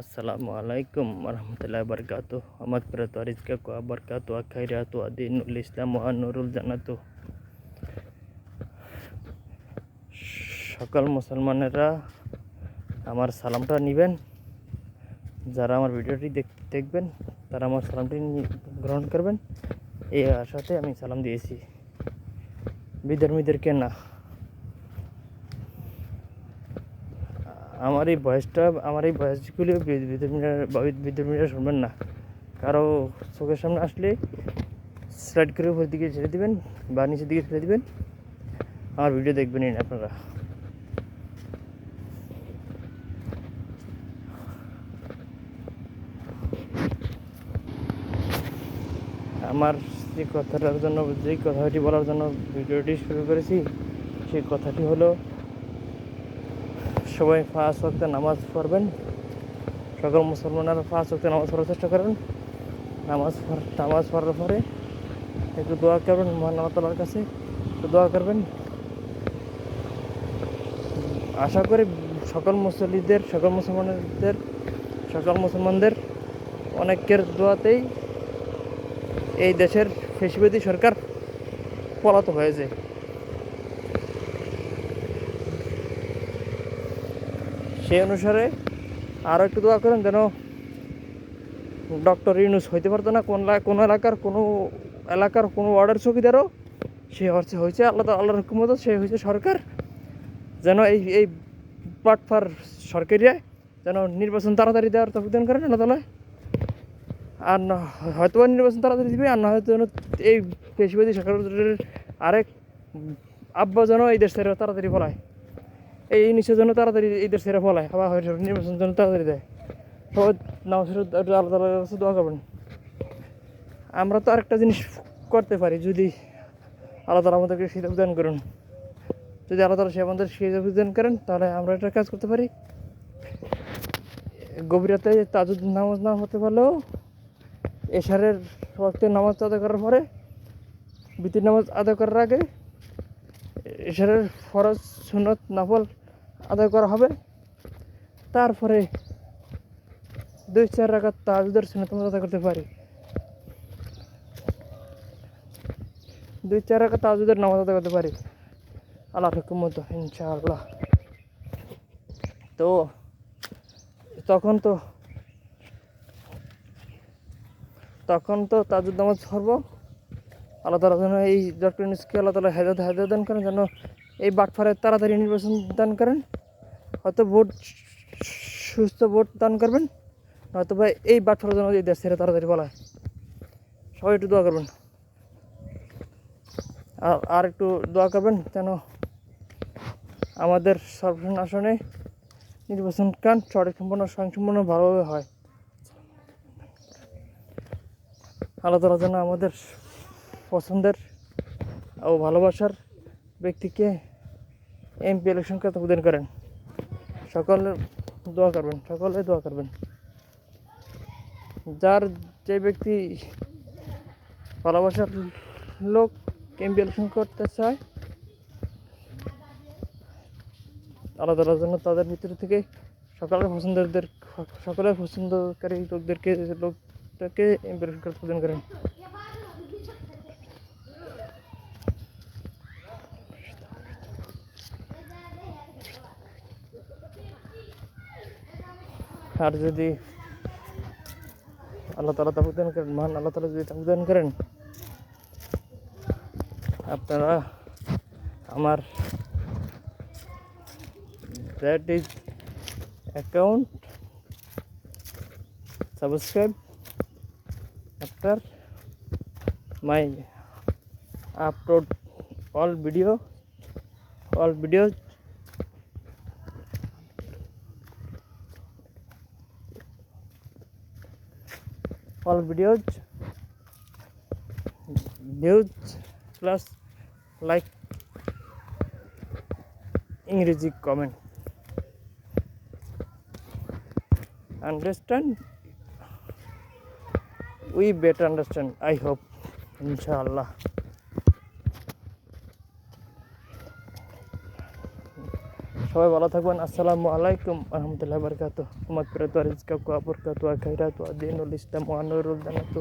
Assalamu alaikum warahmatullahi wabarakatuh. Magfiratu rizqaku wa barakatuh wa khairatu wa dinul Islam wa nurul jannatu। সকল মুসলমানেরা আমার সালামটা নেবেন। যারা আমার ভিডিওটি দেখবেন তারা আমার সালামটি গ্রহণ করবেন, এই আশাতে আমি সালাম দিয়েছি, বিধর্মীদেরকে না। আমার এই ভয়েসগুলি বিধর্মীরা শুনবেন না। কারো চোখের সামনে আসলে স্লাইড করে উপর দিকে ছেড়ে দেবেন বা নিচের দিকে ছেড়ে দেবেন, আমার ভিডিও দেখবেনই না আপনারা। আমার যে কথাটি বলার জন্য ভিডিওটি শুরু করেছি, সেই কথাটি হলো সবাই 5 ওয়াক্ত নামাজ পড়বেন। সকল মুসলমানেরা 5 ওয়াক্ত নামাজ পড়ার চেষ্টা করবেন। নামাজ পড়ার পরে একটু দোয়া করবেন, মহান আল্লাহ তাআলার কাছে একটু দোয়া করবেন। আশা করি সকল মুসলমানদের অনেকের দোয়াতেই এই দেশের ফ্যাসিবাদী সরকার পলাতক হয়েছে। সেই অনুসারে আরও একটু দোয়া করেন যেন ডক্টর ইউনূস হইতে পারতো না কোন এলাকার কোনো ওয়ার্ডের চৌকিদারও, সে হয়েছে আল্লাহর হুকুমত, সে হয়েছে সরকার। যেন এই পাটফার সরকারিয়া যেন নির্বাচন তাড়াতাড়ি দেওয়ার তৌফিক দান করেন আল্লাহ তাআলা। আর হয়তো নির্বাচন তাড়াতাড়ি দিবে, আর না হয়তো যেন এই ফ্যাসিবাদী সরকারের আরেক আব্বা যেন এই দেশ ছেড়ে তাড়াতাড়ি পলায়, এই নিশ্চয় যেন তাড়াতাড়ি এই দেশ ছেড়ে পলায়, আবার নির্বাচন যেন তাড়াতাড়ি দেয়। সবাই নামাজের আল্লাহ তাআলার কাছে দোয়া করবেন। আমরা তো আরেকটা জিনিস করতে পারি, যদি আল্লাহ তাআলা আমাদেরকে সুযোগ দান করুন, যদি আল্লাহ তাআলা সে আমাদের সুযোগ দান করেন, তাহলে আমরা একটা কাজ করতে পারি। গভীর রাতে তাহাজ্জুদ নামাজ না হতে পারলেও এশারের ওয়াক্তে নামাজ আদায় করার পরে, বিতির নামাজ আদায় করার আগে এশারের ফরজ সুন্নত নফল আদায় করা হবে। তারপরে 2-4 রাকাত তাহাজ্জুদের সুন্নত নামাজ আদায় করতে পারি। 2-4 রাকাত তাহাজ্জুদের নামাজ আদায় করতে পারি আল্লাহর হুকুম মতো ইনশাআল্লাহ। তো তখন তো তাহাজ্জুদ নামাজ পড়বো। আল্লাহ তাআলা যেন এই ডক্টর ইউনূসকে আল্লাহ তাআলা হেদায়েত দান করেন, যেন এই বাটফারে তাড়াতাড়ি নির্বাচন দান করেন, হয়তো সুস্থ ভোট দান করবেন, হয়তো বা এই বাটফারে যেন এই দেশ ছেড়ে তাড়াতাড়ি পলায়। সবাই একটু দোয়া করবেন, আর একটু দোয়া করবেন যেন আমাদের সর্বসাধারণ আসনে নির্বাচন সঠিক সম্পূর্ণ ভালোভাবে হয়। আল্লাহ তাআলা যেন আমাদের পছন্দের ও ভালোবাসার ব্যক্তিকে এমপি ইলেকশনকে তৌফিক দান করেন। সকলে দোয়া করবেন। যার যে ব্যক্তি ভালোবাসার লোক এমপি ইলেকশন করতে চায়, আল্লাহ তাআলা যেন তাদের ভিতর থেকে সকলের পছন্দকারী লোকটাকে এমপি ইলেকশন করতে তৌফিক দান করেন। আর যদি আল্লাহ তাআলা তৌফিক দান করেন, মহান আল্লাহ তাআলা যদি তৌফিক দান করেন, আপনারা আমার that is account subscribe after my upload all videos views plus like ইংরেজি comment. Understand? We better understand, I hope, inshallah. সবাই ভালো থাকবেন। আসসালামু আলাইকুম রহমতুল্লাহ বরকাত। মাগফিরাতু ওয়া রিজকাতু ওয়া বারাকাতু ওয়া খাইরাতু ওয়া দীনুল ইসলাম ওয়া নূরুল জান্নাতু।